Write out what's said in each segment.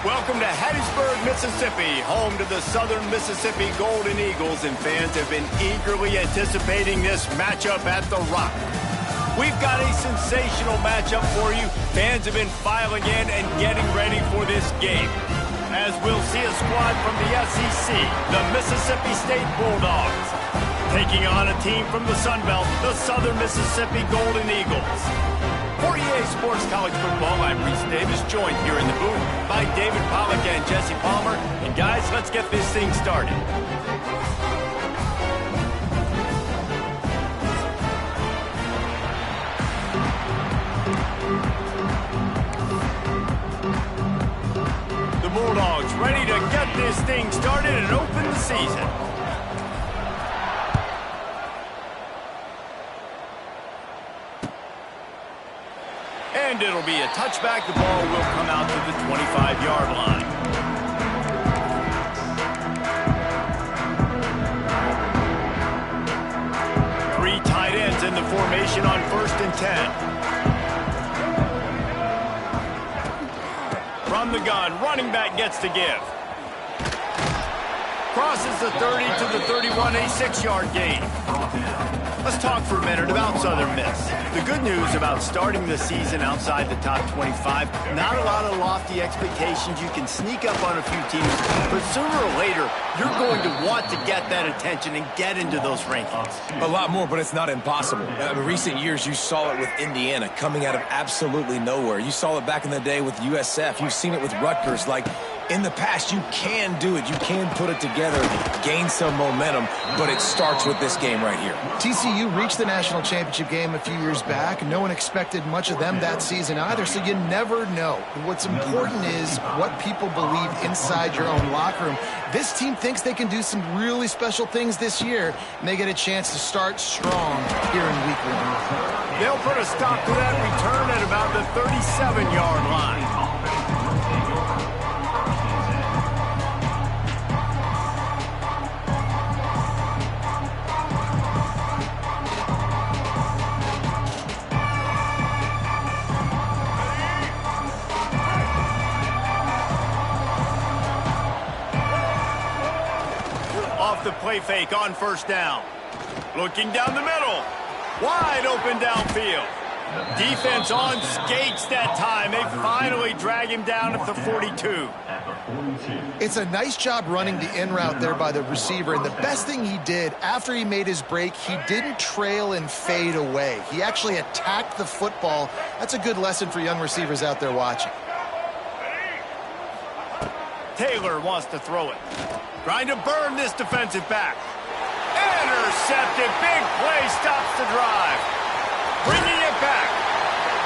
Welcome to Hattiesburg, Mississippi, home to the Southern Mississippi Golden Eagles, and fans have been eagerly anticipating this matchup at the Rock. We've got a sensational matchup for you. Fans have been filing in and getting ready for this game, as we'll see a squad from the SEC, the Mississippi State Bulldogs, taking on a team from the Sun Belt, the Southern Mississippi Golden Eagles. For EA Sports College Football, I'm Reese Davis, joined here in the booth by David Pollack and Jesse Palmer. And guys, let's get this thing started. The Bulldogs ready to get this thing started and open the season. And it'll be a touchback. The ball will come out to the 25-yard line. Three tight ends in the formation on 1st and 10. From the gun, running back gets to give. Crosses the 30 to the 31, a 6-yard gain. Let's talk for a minute about Southern Miss. The good news about starting the season outside the top 25, not a lot of lofty expectations. You can sneak up on a few teams, but sooner or later, you're going to want to get that attention and get into those rankings. A lot more, but it's not impossible. In recent years, you saw it with Indiana coming out of absolutely nowhere. You saw it back in the day with USF. You've seen it with Rutgers. Like, in the past, you can do it. You can put it together, gain some momentum, but it starts with this game right here. TCU reached the national championship game a few years back. No one expected much of them that season either, so you never know. What's important is what people believe inside your own locker room. This team thinks they can do some really special things this year, and they get a chance to start strong here in week 1. They'll put a stop to that return at about the 37-yard line. The play fake on 1st down. Looking down the middle. Wide open downfield. Defense on skates that time. They finally drag him down at the 42. It's a nice job running the in route there by the receiver. And the best thing he did after he made his break, he didn't trail and fade away. He actually attacked the football. That's a good lesson for young receivers out there watching. Taylor wants to throw it. Trying to burn this defensive back. Intercepted. Big play stops the drive. Bringing it back.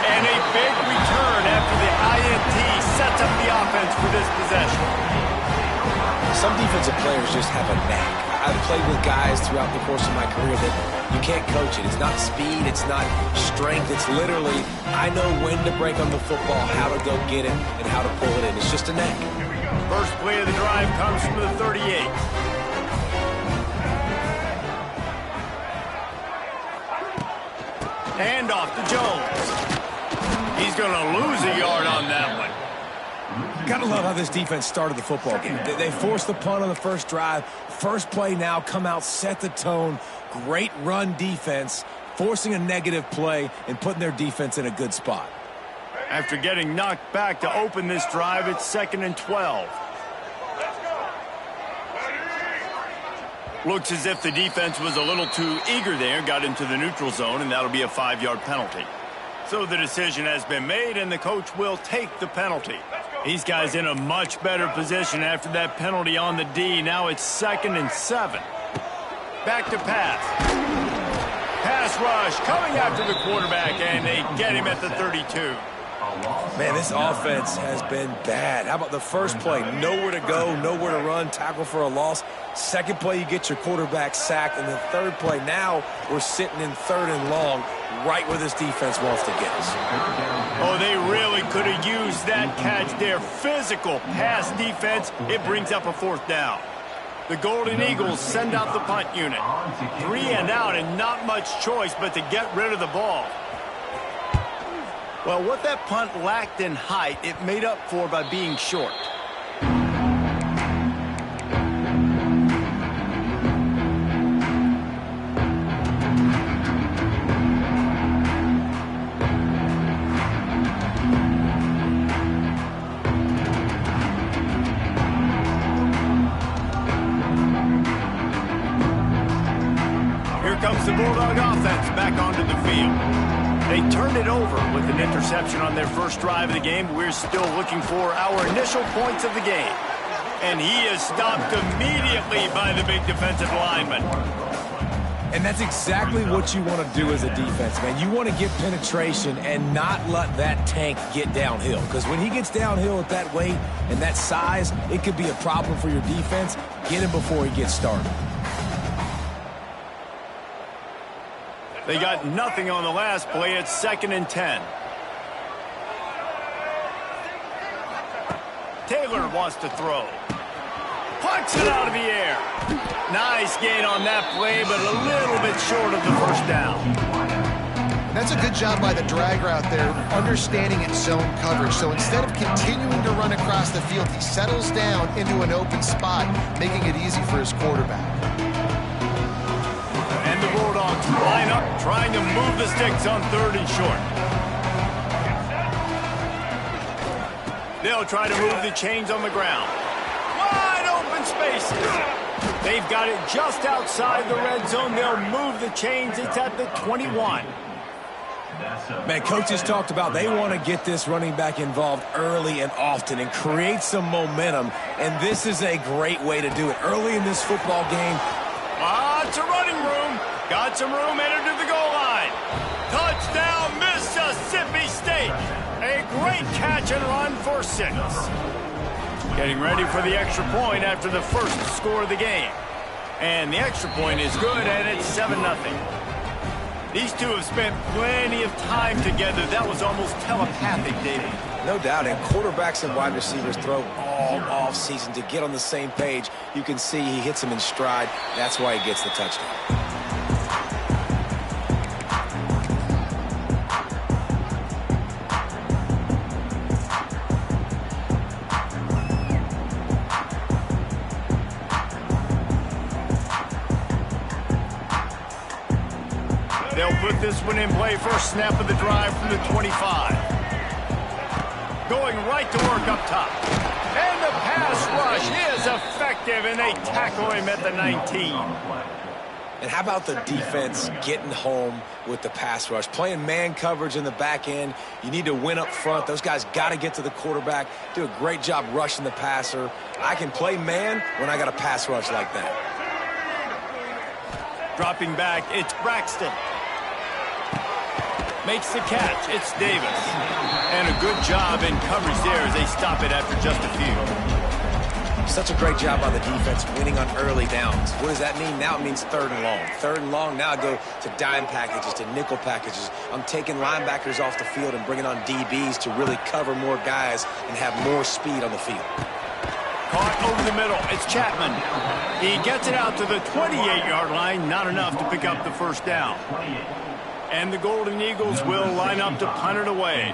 And a big return after the INT sets up the offense for this possession. Some defensive players just have a knack. I've played with guys throughout the course of my career that you can't coach it. It's not speed. It's not strength. It's literally, I know when to break on the football, how to go get it, and how to pull it in. It's just a knack. First play of the drive comes from the 38. Hand off to Jones. He's going to lose a yard on that one. Gotta love how this defense started the football game. They forced the punt on the first drive. First play now, come out, set the tone. Great run defense, forcing a negative play and putting their defense in a good spot. After getting knocked back to open this drive, it's 2nd and 12. Looks as if the defense was a little too eager there, got into the neutral zone, and that'll be a 5-yard penalty. So the decision has been made, and the coach will take the penalty. These guys in a much better position after that penalty on the D. Now it's 2nd and 7. Back to pass. Pass rush coming after the quarterback, and they get him at the 32. Man, this offense has been bad. How about the first play? Nowhere to go, nowhere to run, tackle for a loss. Second play, you get your quarterback sacked. And the third play, now we're sitting in 3rd and long, right where this defense wants to get us. Oh, they really could have used that catch there. Physical pass defense. It brings up a 4th down. The Golden Eagles send out the punt unit. 3 and out, and not much choice but to get rid of the ball. Well, what that punt lacked in height, it made up for by being short. offense back onto the field. They turned it over with an interception on their first drive of the game. We're still looking for our initial points of the game. And he is stopped immediately by the big defensive lineman. And that's exactly what you want to do as a defense, man. You want to get penetration and not let that tank get downhill. Because when he gets downhill at that weight and that size, it could be a problem for your defense. Get him before he gets started. They got nothing on the last play. It's 2nd and 10. Taylor wants to throw. Pucks it out of the air. Nice gain on that play, but a little bit short of the first down. That's a good job by the drag route there, understanding its zone coverage. So instead of continuing to run across the field, he settles down into an open spot, making it easy for his quarterback. And the Bulldogs line up, trying to move the sticks on 3rd and short. They'll try to move the chains on the ground. Wide open spaces. They've got it just outside the red zone. They'll move the chains. It's at the 21. Man, coaches talked about they want to get this running back involved early and often and create some momentum, and this is a great way to do it. Early in this football game. Lots of running room. Got some room, entered to the goal line. Touchdown, Mississippi State. A great catch and run for 6. Getting ready for the extra point after the first score of the game. And the extra point is good, and it's 7-0. These two have spent plenty of time together. That was almost telepathic, David. No doubt, and quarterbacks and wide receivers throw all offseason to get on the same page. You can see he hits him in stride. That's why he gets the touchdown. They'll put this one in play. First snap of the drive from the 25. Going right to work up top. And the pass rush is effective, and they tackle him at the 19. And how about the defense getting home with the pass rush? Playing man coverage in the back end. You need to win up front. Those guys got to get to the quarterback. Do a great job rushing the passer. I can play man when I got a pass rush like that. Dropping back, it's Braxton. Makes the catch. It's Davis. And a good job in coverage there as they stop it after just a few. Such a great job by the defense winning on early downs. What does that mean? Now it means 3rd and long. 3rd and long, now I go to dime packages, to nickel packages. I'm taking linebackers off the field and bringing on DBs to really cover more guys and have more speed on the field. Caught over the middle. It's Chapman. He gets it out to the 28-yard line. Not enough to pick up the first down. And the Golden Eagles will line up to punt it away.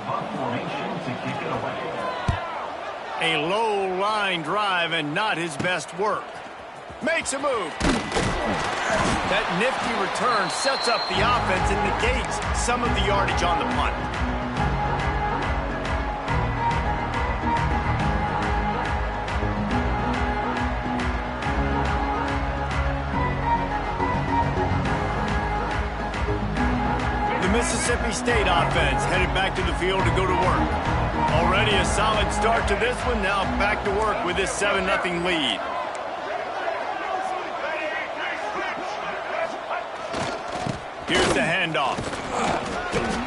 A low line drive and not his best work. Makes a move. That nifty return sets up the offense and negates some of the yardage on the punt. Mississippi State offense headed back to the field to go to work. Already a solid start to this one. Now back to work with this 7-0 lead. Here's the handoff.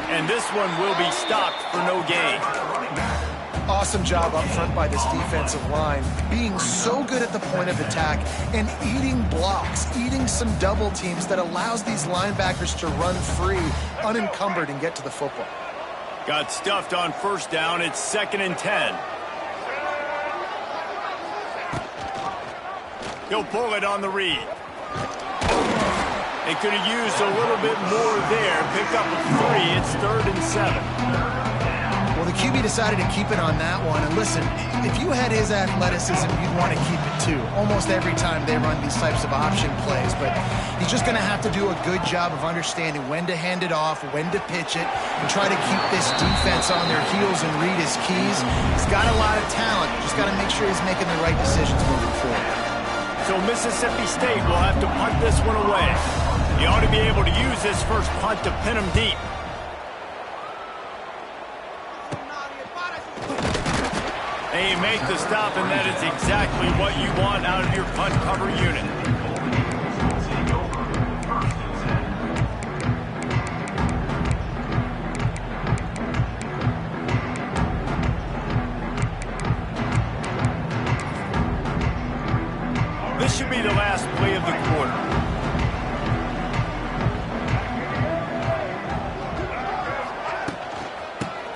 And this one will be stopped for no gain. Awesome job up front by this defensive line, being so good at the point of attack and eating blocks, eating some double teams that allows these linebackers to run free, unencumbered, and get to the football. Got stuffed on first down. It's 2nd and 10. He'll pull it on the read. They could have used a little bit more there. Pick up a 3. It's 3rd and 7. Well, the QB decided to keep it on that one. And listen, if you had his athleticism, you'd want to keep it too. Almost every time they run these types of option plays. But he's just going to have to do a good job of understanding when to hand it off, when to pitch it, and try to keep this defense on their heels and read his keys. He's got a lot of talent. Just got to make sure he's making the right decisions moving forward. So Mississippi State will have to punt this one away. He ought to be able to use this first punt to pin him deep. And you make the stop, and that is exactly what you want out of your punt cover unit. This should be the last play of the quarter.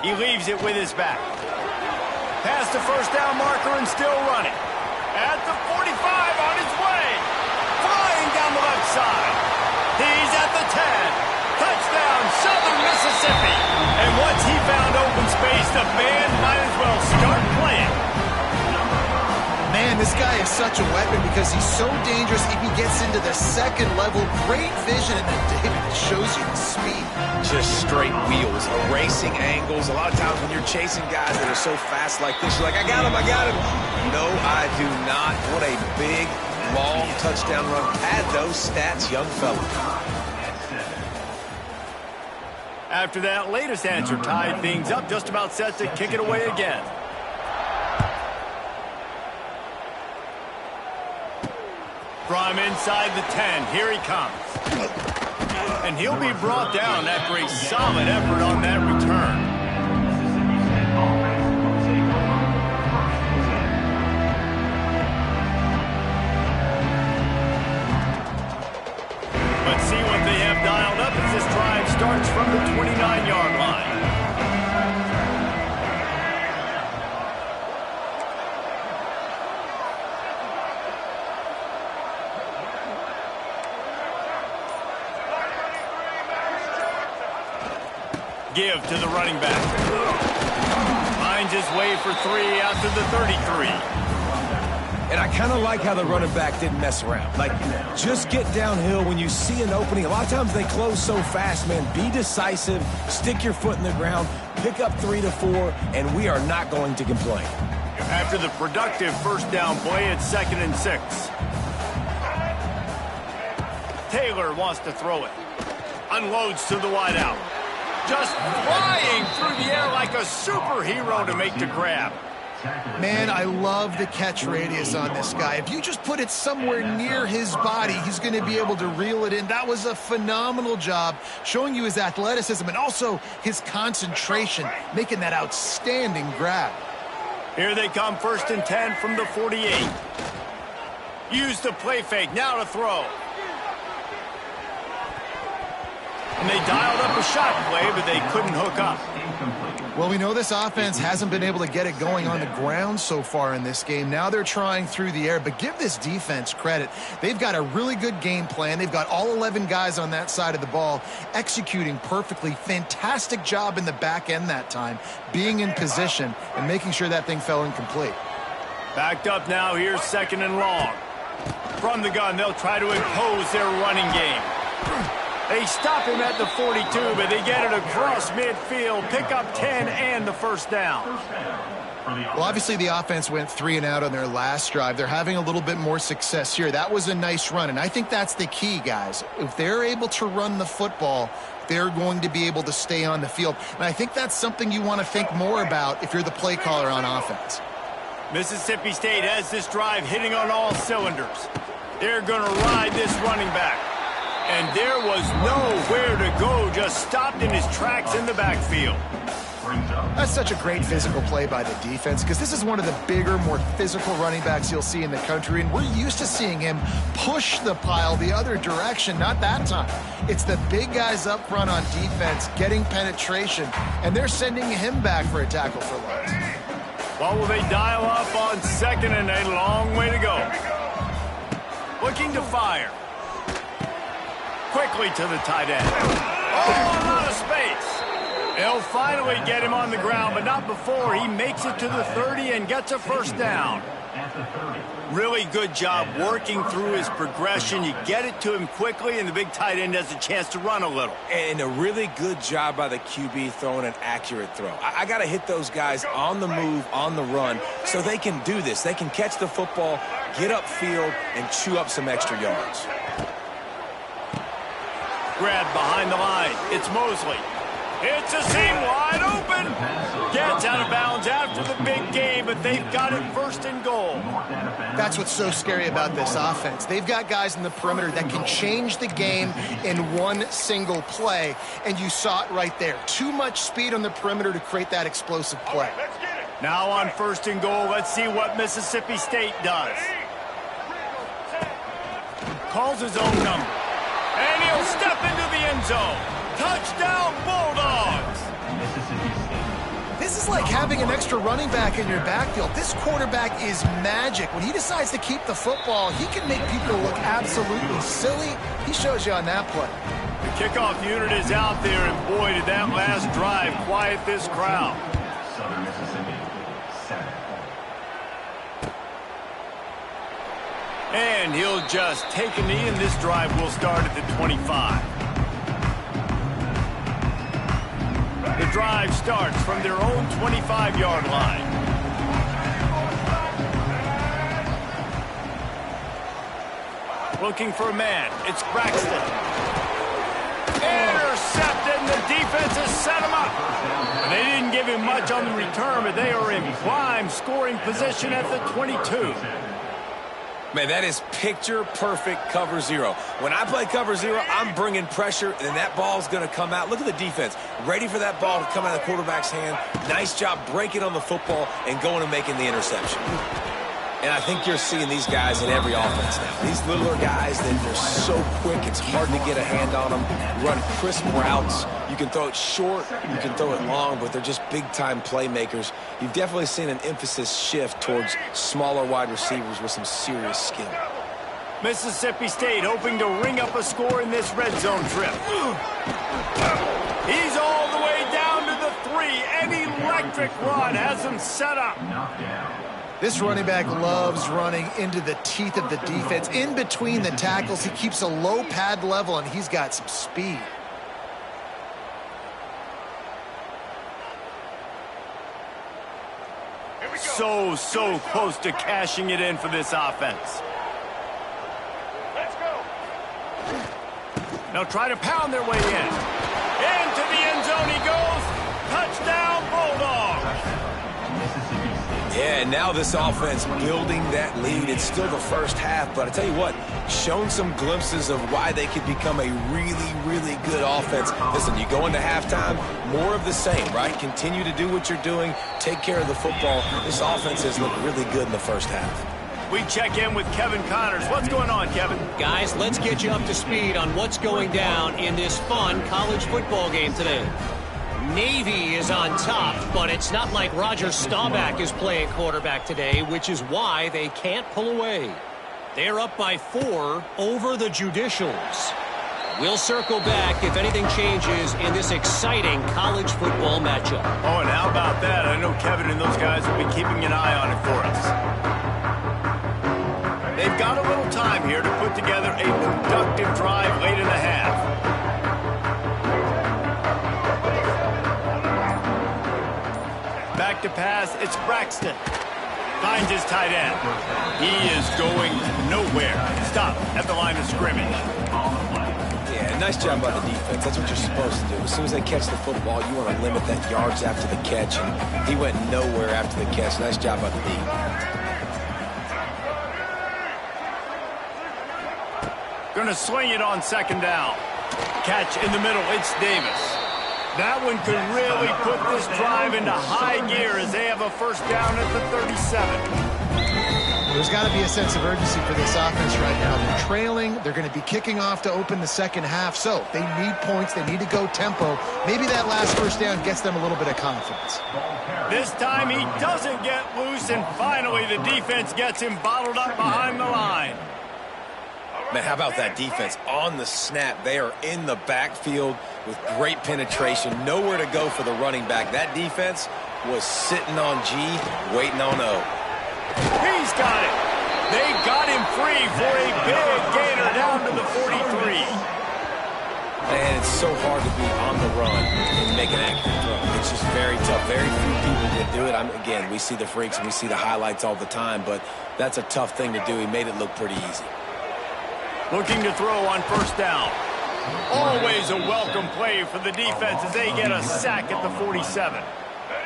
He leaves it with his back. Past the first down marker and still running. At the 45 on his way. Flying down the left side. He's at the 10. Touchdown, Southern Mississippi. And once he found open space, the band might as well start playing. Man, this guy is such a weapon because he's so dangerous if he gets into the second level. Great vision, and then David shows you the speed. Just straight wheels, erasing angles. A lot of times when you're chasing guys that are so fast like this, you're like, I got him, I got him. No, I do not. What a big, long touchdown run. Add those stats, young fella. After that latest answer tied things up, just about set to kick it away again. From inside the 10, here he comes. And he'll be brought down after a solid effort on that return. Let's see what they have dialed up as this drive starts from the 29-yard line. Give to the running back. Finds his way for 3 out to the 33. And I kind of like how the running back didn't mess around. Like, just get downhill when you see an opening. A lot of times they close so fast, man. Be decisive, stick your foot in the ground, pick up 3 to 4, and we are not going to complain. After the productive first down play, it's 2nd and 6. Taylor wants to throw it. Unloads to the wideout. Just flying through the air like a superhero to make the grab. Man, I love the catch radius on this guy. If you just put it somewhere near his body, he's going to be able to reel it in. That was a phenomenal job, showing you his athleticism and also his concentration, making that outstanding grab. Here they come, 1st and 10 from the 48. Use the play fake, now to throw. And they dialed up a shot play, but they couldn't hook up. Well, we know this offense hasn't been able to get it going on the ground so far in this game. Now they're trying through the air, but give this defense credit. They've got a really good game plan. They've got all 11 guys on that side of the ball executing perfectly. Fantastic job in the back end that time, being in position and making sure that thing fell incomplete. Backed up now, here's 2nd and long. From the gun, they'll try to impose their running game. They stop him at the 42, but they get it across midfield, pick up 10 and the first down. Well, obviously the offense went 3 and out on their last drive. They're having a little bit more success here. That was a nice run, and I think that's the key, guys. If they're able to run the football, they're going to be able to stay on the field. And I think that's something you want to think more about if you're the play caller on offense. Mississippi State has this drive hitting on all cylinders. They're going to ride this running back. And there was nowhere to go, just stopped in his tracks in the backfield. That's such a great physical play by the defense because this is one of the bigger, more physical running backs you'll see in the country, and we're used to seeing him push the pile the other direction. Not that time. It's the big guys up front on defense getting penetration, and they're sending him back for a tackle for loss. What will they dial up on 2nd and a long way to go? Looking to fire. Quickly to the tight end. Oh, a lot of space. They'll finally get him on the ground, but not before he makes it to the 30 and gets a first down. Really good job working through his progression. You get it to him quickly, and the big tight end has a chance to run a little. And a really good job by the QB throwing an accurate throw. I got to hit those guys on the move, on the run, so they can do this. They can catch the football, get upfield, and chew up some extra yards. grab behind the line. It's Mosley. It's a seam wide open. Gets out of bounds after the big game, but they've got it first and goal. That's what's so scary about this offense. They've got guys in the perimeter that can change the game in one single play, and you saw it right there. Too much speed on the perimeter to create that explosive play. Now on first and goal, let's see what Mississippi State does. Calls his own number. And he'll step into the end zone. Touchdown, Bulldogs! This is like having an extra running back in your backfield. This quarterback is magic. When he decides to keep the football, he can make people look absolutely silly. He shows you on that play. The kickoff unit is out there, and boy, did that last drive quiet this crowd. Southern Mississippi, 7 points. And he'll just take a knee, and this drive will start at the 25. The drive starts from their own 25-yard line. Looking for a man. It's Braxton. Intercepted, and the defense has set him up. And they didn't give him much on the return, but they are in prime scoring position at the 22. Man, that is picture-perfect cover zero. When I play cover zero, I'm bringing pressure, and that ball's going to come out. Look at the defense. Ready for that ball to come out of the quarterback's hand. Nice job breaking on the football and going and making the interception. And I think you're seeing these guys in every offense now. These littler guys, they're so quick, it's hard to get a hand on them. Run crisp routes. You can throw it short, you can throw it long, but they're just big-time playmakers. You've definitely seen an emphasis shift towards smaller wide receivers with some serious skill. Mississippi State hoping to ring up a score in this red zone trip. He's all the way down to the 3. An electric run has him set up. This running back loves running into the teeth of the defense. In between the tackles, he keeps a low pad level, and he's got some speed. So close to cashing it in for this offense. Let's go. Now try to pound their way in. Into the end zone he goes. Touchdown, Bulldogs. Yeah, and now this offense building that lead. It's still the first half, but I tell you what, shown some glimpses of why they could become a really, really good offense. Listen, you go into halftime, more of the same, right? Continue to do what you're doing, take care of the football. This offense has looked really good in the first half. We check in with Kevin Connors. What's going on, Kevin? Guys, let's get you up to speed on what's going down in this fun college football game today. Navy is on top, but it's not like Roger Staubach is playing quarterback today, which is why they can't pull away. They're up by 4 over the Judicials. We'll circle back if anything changes in this exciting college football matchup. Oh, and how about that? I know Kevin and those guys will be keeping an eye on it for us. They've got a little time here to put together a productive drive late in the half. Back to pass, it's Braxton. Finds his tight end. He is going nowhere. Stop at the line of scrimmage. Yeah, nice job by the defense. That's what you're supposed to do. As soon as they catch the football, you want to limit that yards after the catch, and he went nowhere after the catch. Nice job by the D. Gonna swing it on second down. Catch in the middle, it's Davis. That one could really put this drive into high gear as they have a first down at the 37. There's got to be a sense of urgency for this offense right now. They're trailing. They're going to be kicking off to open the second half. So they need points. They need to go tempo. Maybe that last first down gets them a little bit of confidence. This time he doesn't get loose, and finally the defense gets him bottled up behind the line. Man, how about that defense? On the snap, they are in the backfield with great penetration. Nowhere to go for the running back. That defense was sitting on G, waiting on O. He's got it. They got him free for a big gainer down to the 43. Man, it's so hard to be on the run and make an accurate throw. It's just very tough. Very few people can do it. Again, we see the freaks and we see the highlights all the time, but that's a tough thing to do. He made it look pretty easy. Looking to throw on first down. Always a welcome play for the defense as they get a sack at the 47.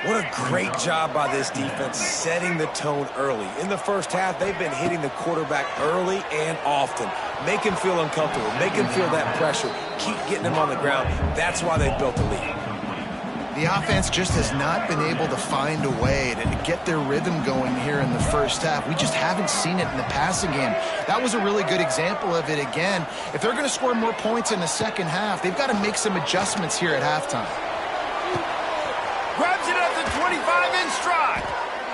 What a great job by this defense setting the tone early. In the first half, they've been hitting the quarterback early and often. Make him feel uncomfortable. Make him feel that pressure. Keep getting him on the ground. That's why they've built the lead. The offense just has not been able to find a way to get their rhythm going here in the first half. We just haven't seen it in the passing game. That was a really good example of it again. If they're going to score more points in the second half, they've got to make some adjustments here at halftime. Grabs it at the 25 in stride.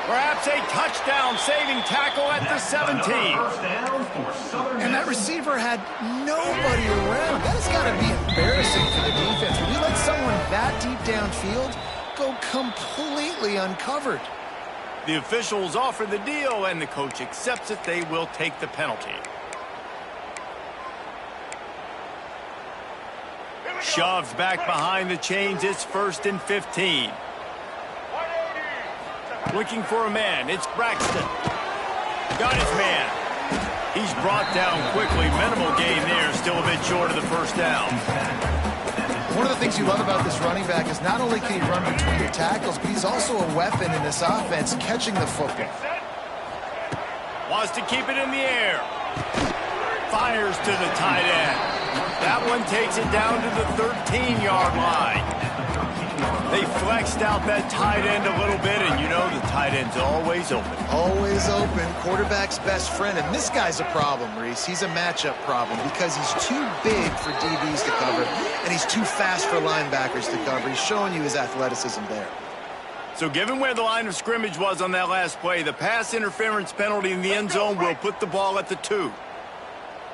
Perhaps a touchdown-saving tackle at the 17. And that receiver had nobody around. That has got to be embarrassing for the defense. When you let someone that deep downfield go completely uncovered. The officials offer the deal, and the coach accepts it. They will take the penalty. Shoves back behind the chains. It's 1st and 15. Looking for a man. It's Braxton. Got his man. He's brought down quickly. Minimal gain there. Still a bit short of the first down. One of the things you love about this running back is not only can he run between the tackles, but he's also a weapon in this offense, catching the football. Wants to keep it in the air. Fires to the tight end. That one takes it down to the 13-yard line. They flexed out that tight end a little bit, and you know the tight end's always open. Always open. Quarterback's best friend. And this guy's a problem, Reese. He's a matchup problem because he's too big for DBs to cover, and he's too fast for linebackers to cover. He's showing you his athleticism there. So given where the line of scrimmage was on that last play, the pass interference penalty in the end zone will put the ball at the 2.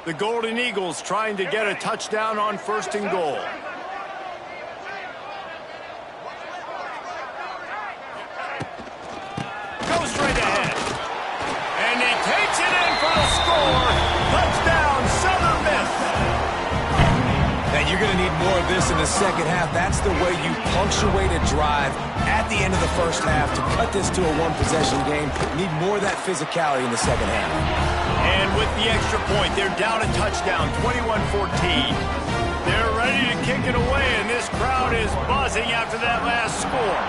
The Golden Eagles trying to get a touchdown on 1st and goal. Goes straight ahead. And he takes it in for the score. Touchdown, Southern Miss. Now, you're going to need more of this in the second half. That's the way you punctuate a drive at the end of the first half to cut this to a one-possession game. You need more of that physicality in the second half. And with the extra point, they're down a touchdown, 21-14. They're ready to kick it away, and this crowd is buzzing after that last score.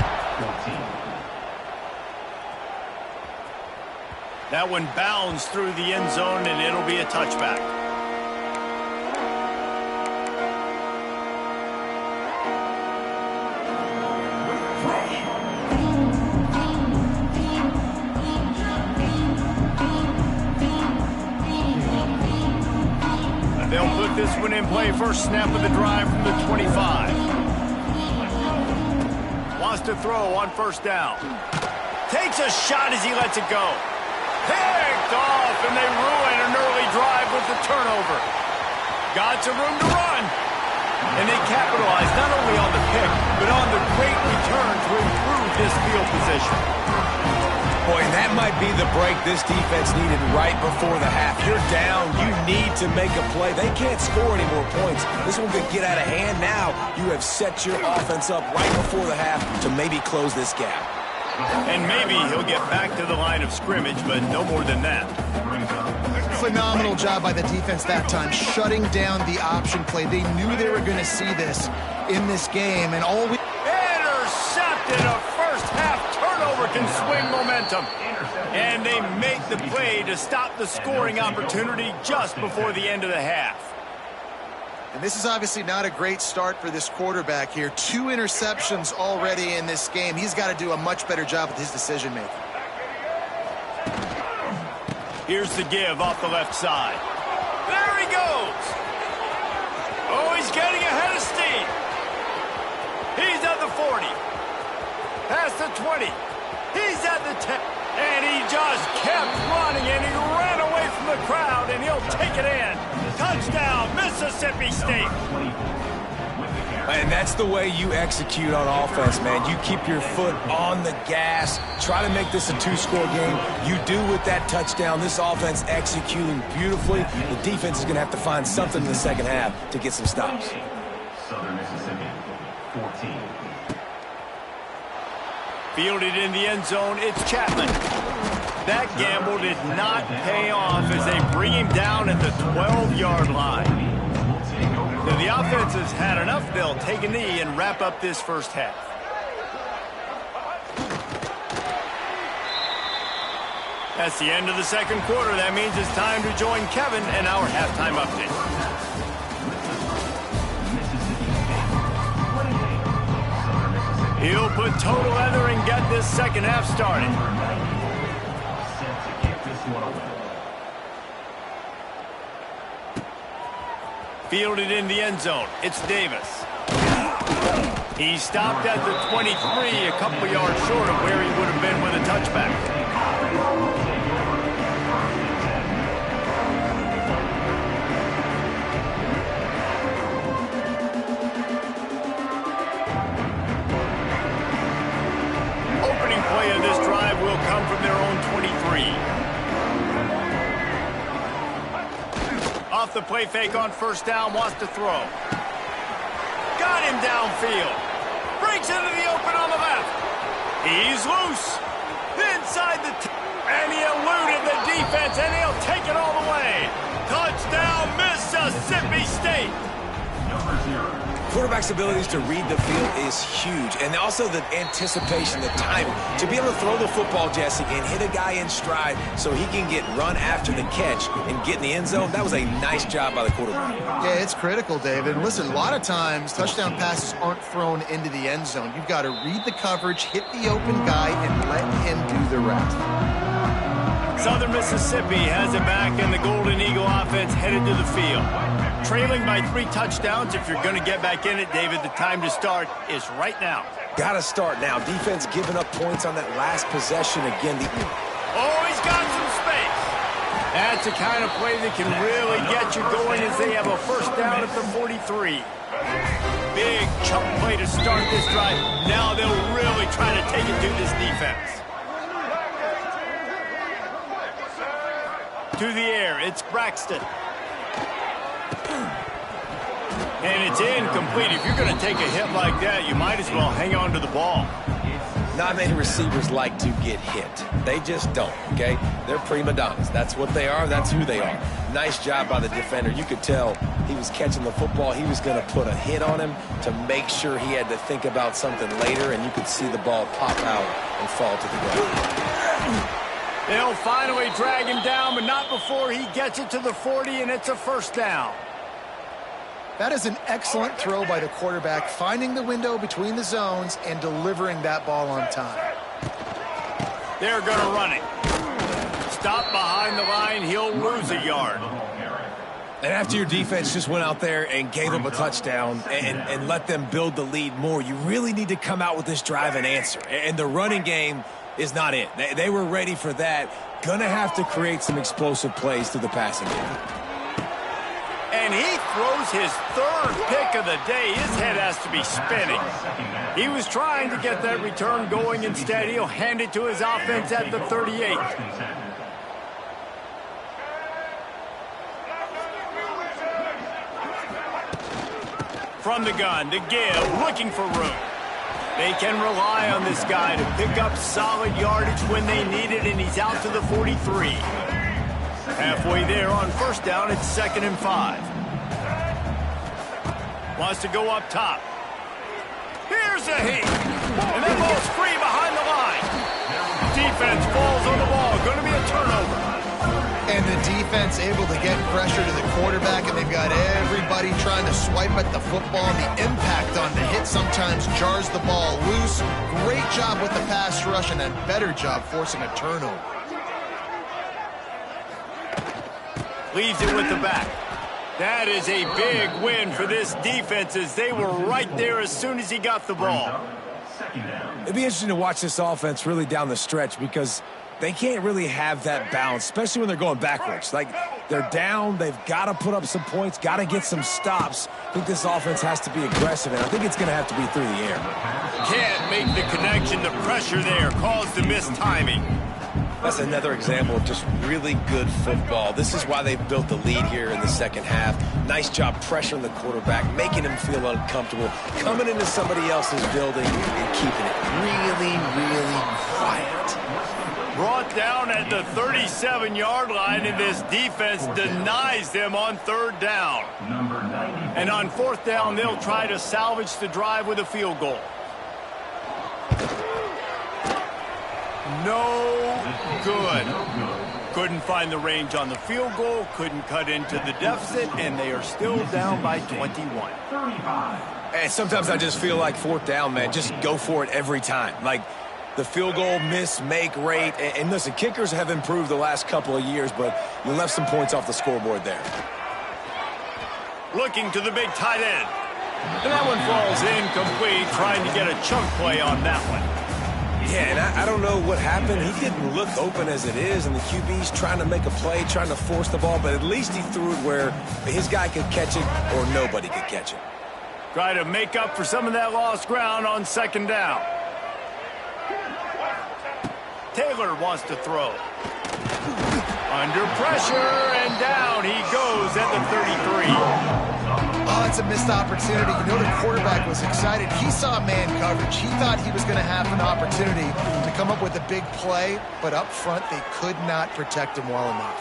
That one bounds through the end zone, and it'll be a touchback. They'll put this one in play. First snap of the drive from the 25. Wants to throw on 1st down. Takes a shot as he lets it go. Picked off, and they ruin an early drive with the turnover. Got some room to run. And they capitalize not only on the pick, but on the great return to improve this field position. Boy, and that might be the break this defense needed right before the half. You're down. You need to make a play. They can't score any more points. This one could get out of hand now. You have set your offense up right before the half to maybe close this gap. And maybe he'll get back to the line of scrimmage, but no more than that. Phenomenal job by the defense that time, shutting down the option play. They knew they were going to see this in this game, and all we... Intercepted. A first-half turnover can swing momentum. And they make the play to stop the scoring opportunity just before the end of the half. And this is obviously not a great start for this quarterback here. 2 interceptions already in this game. He's got to do a much better job with his decision-making. Here's the give off the left side. There he goes. Oh, he's getting ahead of steam. He's at the 40. Past the 20. He's at the 10. And he just kept running, and he ran away from the crowd, and he'll take it in. Touchdown, Mississippi State. And that's the way you execute on offense, man. You keep your foot on the gas. Try to make this a 2-score game. You do with that touchdown. This offense executing beautifully. The defense is going to have to find something in the second half to get some stops. Southern Mississippi, 14. Fielded in the end zone, it's Chapman. That gamble did not pay off as they bring him down at the 12-yard line. Now, the offense has had enough. They'll take a knee and wrap up this first half. That's the end of the second quarter. That means it's time to join Kevin and our halftime update. He'll put total leather and get this second half started. Fielded in the end zone. It's Davis. He stopped at the 23, a couple yards short of where he would have been with a touchback. Opening play of this drive will come from their own 23. Off the play fake on first down, wants to throw. Got him downfield. Breaks into the open on the left. He's loose. Inside the and he eluded the defense, and he'll take it all the way. Touchdown, Mississippi State. Quarterback's abilities to read the field is huge, and also the anticipation, the timing. To be able to throw the football, Jesse, and hit a guy in stride so he can get run after the catch and get in the end zone, that was a nice job by the quarterback. Yeah, it's critical, David. Listen, a lot of times touchdown passes aren't thrown into the end zone. You've got to read the coverage, hit the open guy, and let him do the rest. Southern Mississippi has it back, and the Golden Eagle offense headed to the field. Trailing by 3 touchdowns. If you're going to get back in it, David, the time to start is right now. Got to start now. Defense giving up points on that last possession again. Oh, he's got some space. That's the kind of play that can really get you going as they have a first down at the 43. Big chunk play to start this drive. Now they'll really try to take it to this defense. To the air, it's Braxton. And it's incomplete. If you're going to take a hit like that, you might as well hang on to the ball. Not many receivers like to get hit. They just don't, okay? They're prima donnas. That's what they are. That's who they are. Nice job by the defender. You could tell he was catching the football. He was going to put a hit on him to make sure he had to think about something later, and you could see the ball pop out and fall to the ground. They'll finally drag him down, but not before he gets it to the 40, and it's a first down. That is an excellent throw by the quarterback, finding the window between the zones and delivering that ball on time. They're going to run it. Stop behind the line, he'll lose a yard. And after your defense just went out there and gave them a touchdown and let them build the lead more, you really need to come out with this drive and answer. And the running game is not it. They were ready for that. Gonna have to create some explosive plays through the passing game. And he throws his third pick of the day. His head has to be spinning. He was trying to get that return going. Instead, he'll hand it to his offense at the 38. From the gun, to give, looking for room. They can rely on this guy to pick up solid yardage when they need it, and he's out to the 43. Halfway there on first down, it's 2nd and 5. Wants to go up top. Here's a heat. And that ball's free behind the line. Defense falls on the ball. Going to be a turnover. And the defense able to get pressure to the quarterback, and they've got everybody trying to swipe at the football. And the impact on the hit sometimes jars the ball loose. Great job with the pass rush, and a better job forcing a turnover. Leaves it with the back. That is a big win for this defense as they were right there as soon as he got the ball. It'd be interesting to watch this offense really down the stretch because they can't really have that balance, especially when they're going backwards. Like, they're down, they've got to put up some points, got to get some stops. I think this offense has to be aggressive, and I think it's going to have to be through the air. Can't make the connection. The pressure there caused the missed timing. That's another example of just really good football. This is why they've built the lead here in the second half. Nice job pressuring the quarterback, making him feel uncomfortable, coming into somebody else's building and keeping it really, really quiet. Brought down at the 37-yard line, and this defense denies them on third down. And on fourth down, they'll try to salvage the drive with a field goal. No good. Couldn't find the range on the field goal, couldn't cut into the deficit, and they are still down by 21. And sometimes I just feel like fourth down, man, just go for it every time. Like, the field goal miss-make rate. And listen, kickers have improved the last couple of years, but you left some points off the scoreboard there. Looking to the big tight end. And that one falls incomplete, trying to get a chunk play on that one. Yeah, and I don't know what happened. He didn't look open as it is, and the QB's trying to make a play, trying to force the ball, but at least he threw it where his guy could catch it or nobody could catch it. Try to make up for some of that lost ground on second down. Taylor wants to throw. Under pressure, and down he goes at the 33. Oh, it's a missed opportunity. You know the quarterback was excited. He saw man coverage. He thought he was going to have an opportunity to come up with a big play, but up front they could not protect him well enough.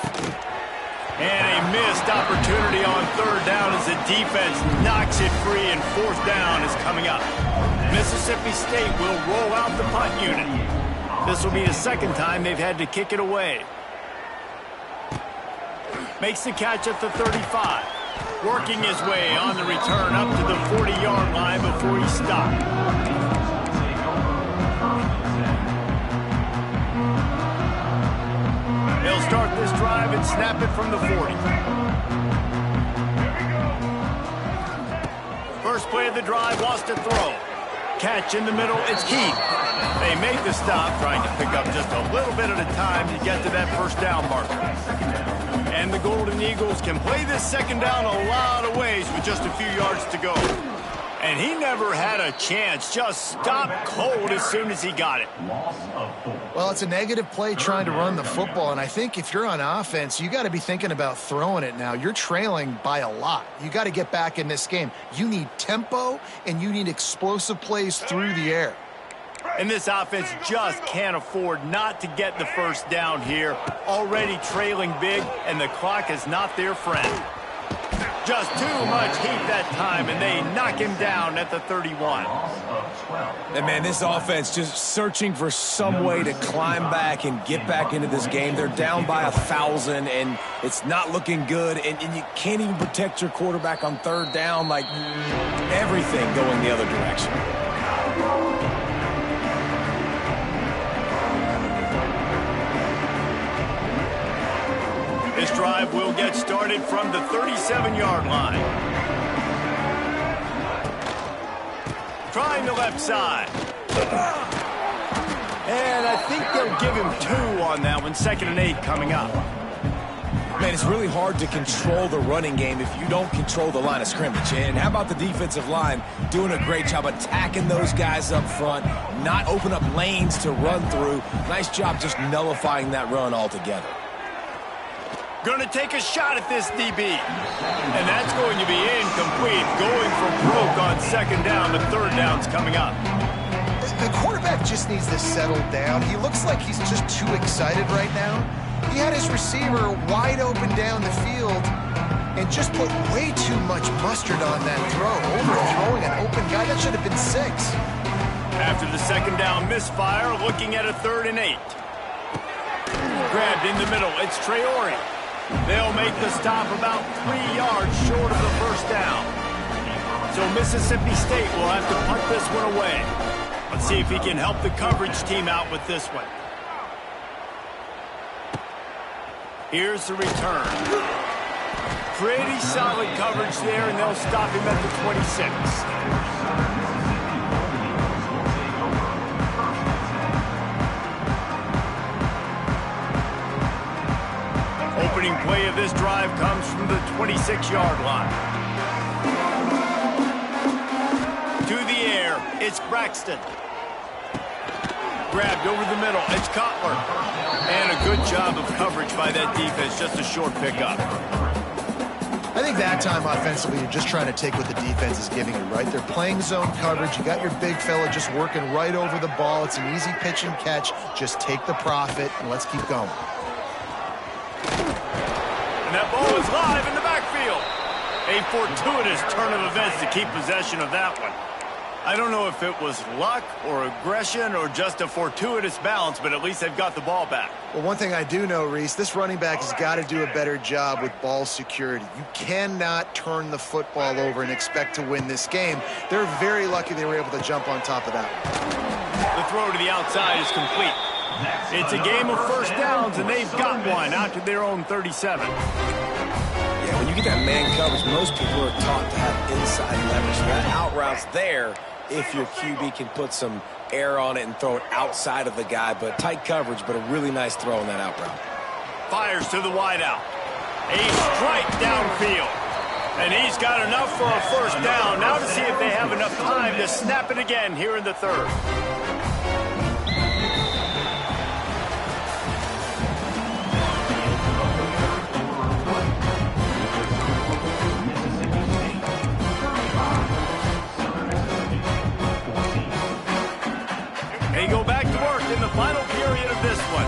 And a missed opportunity on third down as the defense knocks it free, and fourth down is coming up. Mississippi State will roll out the punt unit. This will be the second time they've had to kick it away. Makes the catch at the 35. Working his way on the return up to the 40-yard line before he stopped. They'll start this drive and snap it from the 40. First play of the drive, wants to throw. Catch in the middle, it's Keith. They make the stop, trying to pick up just a little bit at a time to get to that first down marker. And the Golden Eagles can play this second down a lot of ways with just a few yards to go. And he never had a chance, just stopped cold as soon as he got it. Well, it's a negative play trying to run the football, and I think if you're on offense, you got to be thinking about throwing it now. You're trailing by a lot. You got to get back in this game. You need tempo, and you need explosive plays through the air. And this offense just can't afford not to get the first down here. Already trailing big, and the clock is not their friend. Just too much heat that time, and they knock him down at the 31. And, man, this offense just searching for some way to climb back and get back into this game. They're down by 1,000, and it's not looking good, and you can't even protect your quarterback on third down. Like, everything going the other direction. This drive will get started from the 37-yard line. Trying the left side. And I think they'll give him 2 on that one. 2nd and 8 coming up. Man, it's really hard to control the running game if you don't control the line of scrimmage. And how about the defensive line doing a great job attacking those guys up front, not open up lanes to run through. Nice job just nullifying that run altogether. Going to take a shot at this DB. And that's going to be incomplete. Going for broke on second down. The third down's coming up. The quarterback just needs to settle down. He looks like he's just too excited right now. He had his receiver wide open down the field and just put way too much mustard on that throw. Overthrowing an open guy. That should have been 6. After the second down misfire, looking at a 3rd and 8. Grabbed in the middle. It's Traore. They'll make the stop about 3 yards short of the first down. So Mississippi State will have to punt this one away. Let's see if he can help the coverage team out with this one. Here's the return. Pretty solid coverage there, and they'll stop him at the 26. Opening play of this drive comes from the 26-yard line. To the air, it's Braxton. Grabbed over the middle, it's Cutler. And a good job of coverage by that defense, just a short pickup. I think that time offensively, you're just trying to take what the defense is giving you, right? They're playing zone coverage. You got your big fella just working right over the ball. It's an easy pitch and catch. Just take the profit, and let's keep going. And that ball is live in the backfield. A fortuitous turn of events to keep possession of that one. I don't know if it was luck or aggression or just a fortuitous bounce, but at least they've got the ball back. Well, one thing I do know, Reese, this running back has got to do a better job with ball security. You cannot turn the football over and expect to win this game. They're very lucky they were able to jump on top of that. The throw to the outside is complete. It's a game of first downs, and they've got one out to their own 37. Yeah, when you get that man coverage, most people are taught to have inside leverage. That out route's there if your QB can put some air on it and throw it outside of the guy, but tight coverage, but a really nice throw on that out route. Fires to the wideout. A strike downfield. And he's got enough for a first down. Now to see if they have enough time to snap it again here in the third. They go back to work in the final period of this one.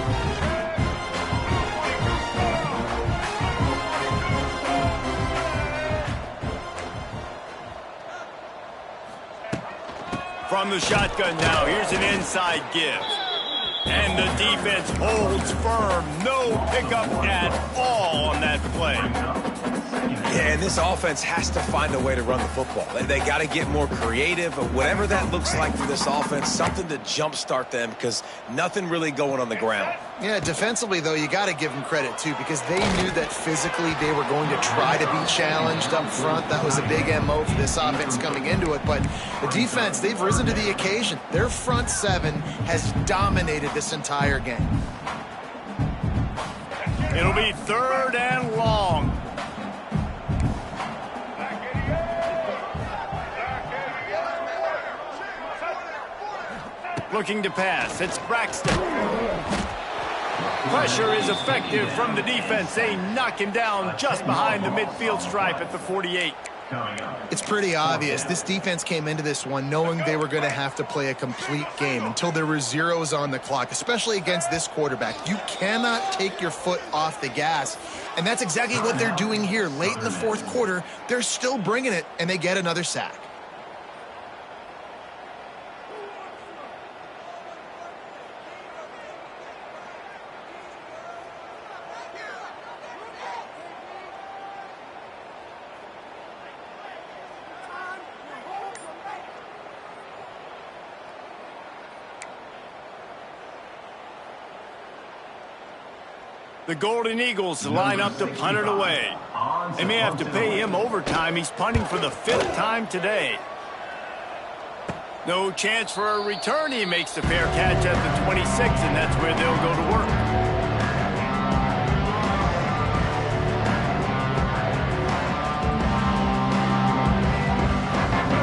From the shotgun now, here's an inside give. And the defense holds firm. No pickup at all on that play. Yeah, and this offense has to find a way to run the football. They got to get more creative, but whatever that looks like for this offense, something to jumpstart them because nothing really going on the ground. Yeah, defensively, though, you got to give them credit, too, because they knew that physically they were going to try to be challenged up front. That was a big MO for this offense coming into it. But the defense, they've risen to the occasion. Their front seven has dominated this entire game. It'll be third and long. Looking to pass. It's Braxton. Pressure is effective from the defense. They knock him down just behind the midfield stripe at the 48. It's pretty obvious. This defense came into this one knowing they were going to have to play a complete game until there were zeros on the clock, especially against this quarterback. You cannot take your foot off the gas, and that's exactly what they're doing here. Late in the fourth quarter, they're still bringing it, and they get another sack. The Golden Eagles line up to punt it away. They may have to pay him overtime. He's punting for the 5th time today. No chance for a return. He makes the fair catch at the 26, and that's where they'll go to work.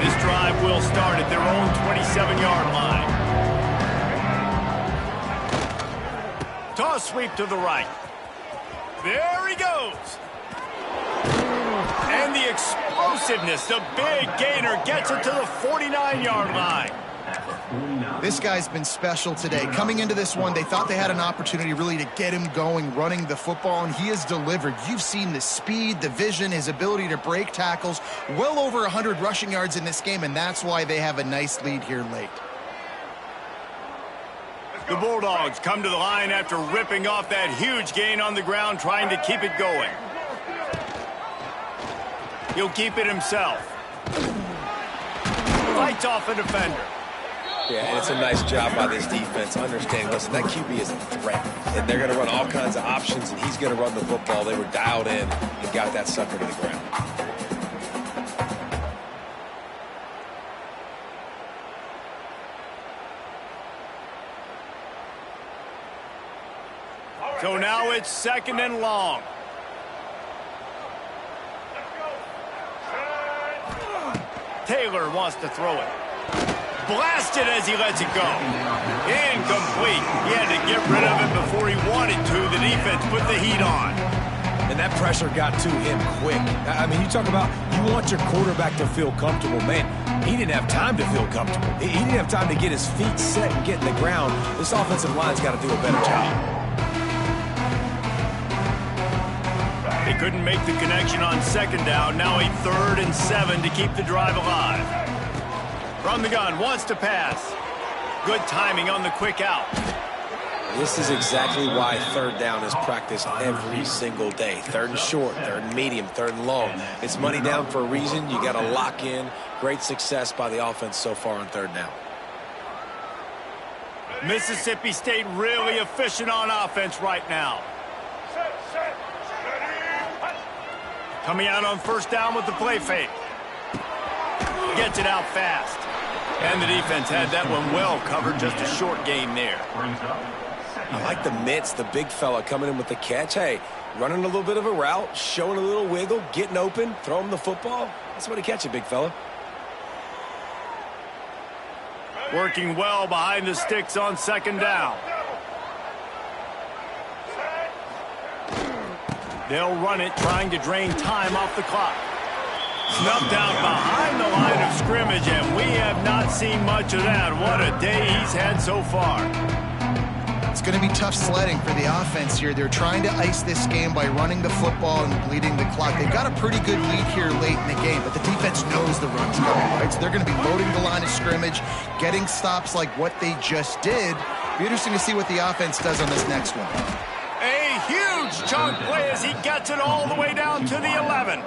This drive will start at their own 27-yard line. Toss sweep to the right. There he goes. And the explosiveness, the big gainer gets it to the 49-yard line. This guy's been special today. Coming into this one, they thought they had an opportunity really to get him going, running the football, and he has delivered. You've seen the speed, the vision, his ability to break tackles. Well over 100 rushing yards in this game, and that's why they have a nice lead here late. The Bulldogs come to the line after ripping off that huge gain on the ground, trying to keep it going. He'll keep it himself. Fights off a defender. Yeah, and it's a nice job by this defense understanding, listen, that QB is a threat, and they're going to run all kinds of options, and he's going to run the football. They were dialed in and got that sucker to the ground. So now it's 2nd and long. Taylor wants to throw it. Blasted as he lets it go. Incomplete. He had to get rid of it before he wanted to. The defense put the heat on. And and that pressure got to him quick. I mean, you talk about you want your quarterback to feel comfortable. Man, he didn't have time to feel comfortable. He didn't have time to get his feet set and get in the ground. This offensive line's got to do a better job. They couldn't make the connection on second down. Now a 3rd and 7 to keep the drive alive. From the gun, wants to pass. Good timing on the quick out. This is exactly why 3rd down is practiced every single day. 3rd and short, 3rd and medium, 3rd and long. It's money down for a reason. You got to lock in. Great success by the offense so far on 3rd down. Mississippi State really efficient on offense right now. Coming out on 1st down with the play fake. Gets it out fast. And the defense had that one well covered. Just a short gain there. I like the mitts, the big fella coming in with the catch. Hey, running a little bit of a route, showing a little wiggle, getting open, throw him the football. That's what he catch it, big fella. Working well behind the sticks on 2nd down. They'll run it, trying to drain time off the clock. Snuffed out behind the line of scrimmage, and we have not seen much of that. What a day he's had so far. It's going to be tough sledding for the offense here. They're trying to ice this game by running the football and bleeding the clock. They've got a pretty good lead here late in the game, but the defense knows the run's coming, right? So they're going to be loading the line of scrimmage, getting stops like what they just did. Be interesting to see what the offense does on this next one. A huge chunk play as he gets it all the way down to the 11.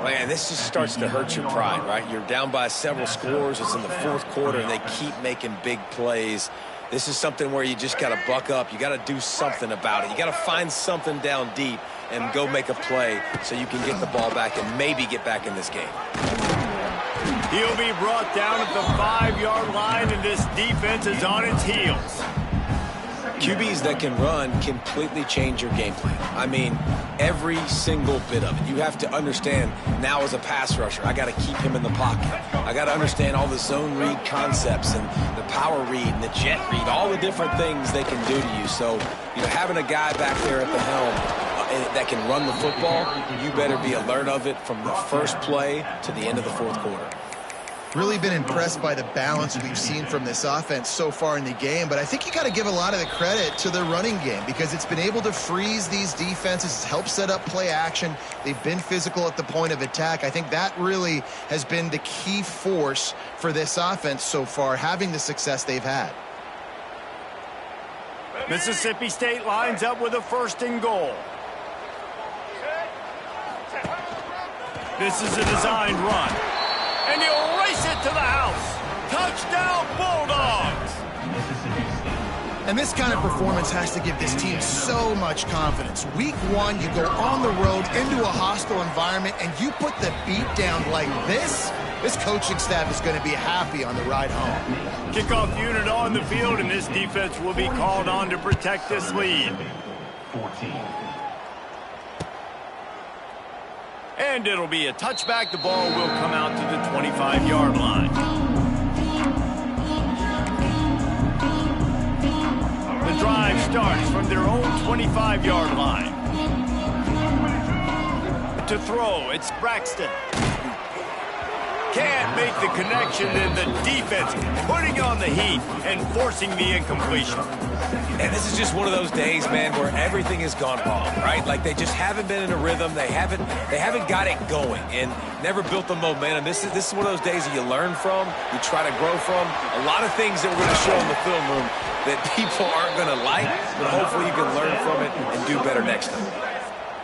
Man, this just starts to hurt your pride, right? You're down by several scores. It's in the 4th quarter, and they keep making big plays. This is something where you just got to buck up. You got to do something about it. You got to find something down deep and go make a play so you can get the ball back and maybe get back in this game. He'll be brought down at the 5-yard line, and this defense is on its heels. QBs that can run completely change your game plan. I mean, every single bit of it. You have to understand now as a pass rusher, I got to keep him in the pocket. I got to understand all the zone read concepts and the power read and the jet read, all the different things they can do to you. So, you know, having a guy back there at the helm that can run the football, you better be alert of it from the first play to the end of the 4th quarter. Really been impressed by the balance we've seen from this offense so far in the game, but I think you got to give a lot of the credit to the running game because it's been able to freeze these defenses. It's helped set up play action. They've been physical at the point of attack. I think that really has been the key force for this offense so far, having the success they've had. Mississippi State lines up with a 1st and goal. This is a designed run. And he'll race it to the house. Touchdown, Bulldogs! And this kind of performance has to give this team so much confidence. Week 1, you go on the road into a hostile environment, and you put the beat down like this. This coaching staff is going to be happy on the ride home. Kickoff unit on the field, and this defense will be called on to protect this lead. 14. And it'll be a touchback. The ball will come out to the 25-yard line. The drive starts from their own 25-yard line. To throw, it's Braxton. Can't make the connection, then the defense putting on the heat and forcing the incompletion. And this is just one of those days, man, where everything has gone wrong, right? Like they just haven't been in a rhythm. They haven't got it going and never built the momentum. This is one of those days that you learn from, you try to grow from. A lot of things that we're going to show in the film room that people aren't going to like, but hopefully you can learn from it and do better next time.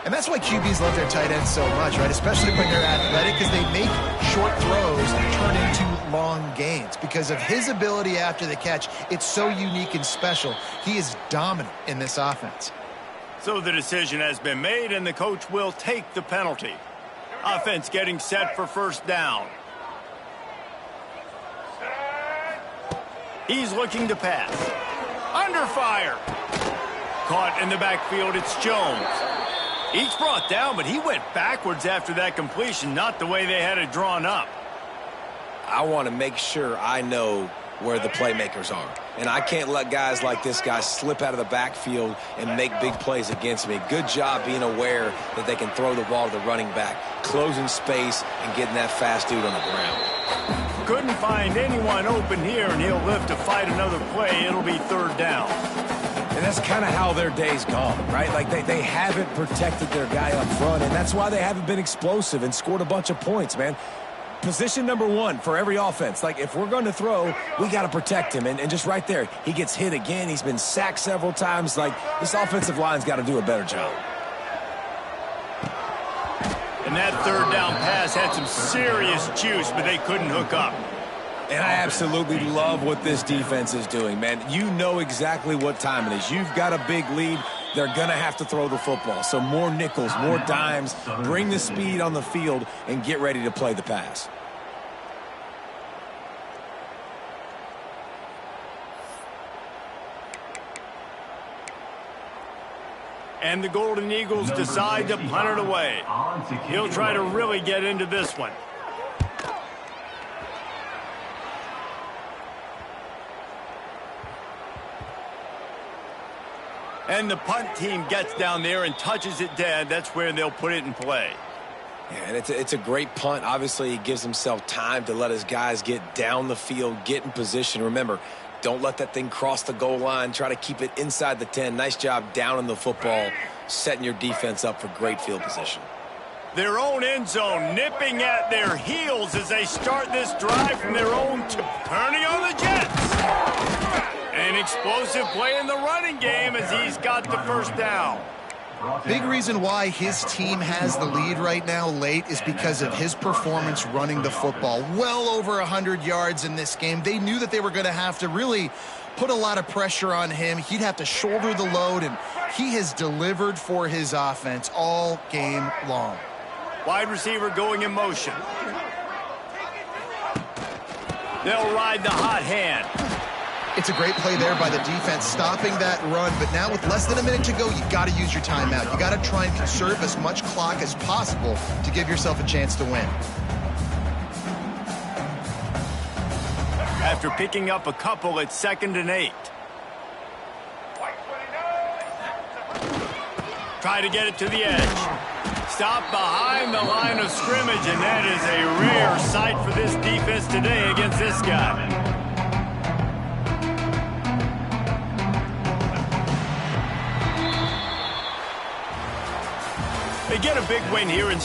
And that's why QBs love their tight ends so much, right? Especially when they're athletic, because they make short throws turn into long gains. Because of his ability after the catch, it's so unique and special. He is dominant in this offense. So the decision has been made, and the coach will take the penalty. Offense getting set for 1st down. He's looking to pass. Under fire. Caught in the backfield, it's Jones. He's brought down, but he went backwards after that completion, not the way they had it drawn up. I want to make sure I know where the playmakers are. And I can't let guys like this guy slip out of the backfield and make big plays against me. Good job being aware that they can throw the ball to the running back, closing space and getting that fast dude on the ground. Couldn't find anyone open here, and he'll live to fight another play. It'll be third down. And that's kind of how their day's gone, right? Like they haven't protected their guy up front, and that's why they haven't been explosive and scored a bunch of points, man. Position number one for every offense. Like, if we're going to throw, we got to protect him. And just right there, he gets hit again. He's been sacked several times. Like, this offensive line's got to do a better job. And that third down pass had some serious juice, but they couldn't hook up. And I absolutely love what this defense is doing, man. You know exactly what time it is. You've got a big lead. They're going to have to throw the football. So more nickels, more dimes, bring the speed on the field, and get ready to play the pass. And the Golden Eagles decide to punt it away. He'll try to really get into this one. And the punt team gets down there and touches it dead. That's where they'll put it in play. Yeah, and it's a great punt. Obviously, he gives himself time to let his guys get down the field, get in position. Remember, don't let that thing cross the goal line. Try to keep it inside the 10. Nice job down in the football, setting your defense up for great field position. Their own end zone nipping at their heels as they start this drive from their own turning on the Jets. An explosive play in the running game as he's got the first down. Big reason why his team has the lead right now late is because of his performance running the football. Well over 100 yards in this game. They knew that they were going to have to really put a lot of pressure on him. He'd have to shoulder the load, and he has delivered for his offense all game long. Wide receiver going in motion. They'll ride the hot hand. It's a great play there by the defense, stopping that run. But now with less than a minute to go, you got to use your timeout. You got to try and conserve as much clock as possible to give yourself a chance to win. After picking up a couple, it's 2nd and 8. Try to get it to the edge. Stop behind the line of scrimmage, and that is a rare sight for this defense today against this guy. They get a big win here in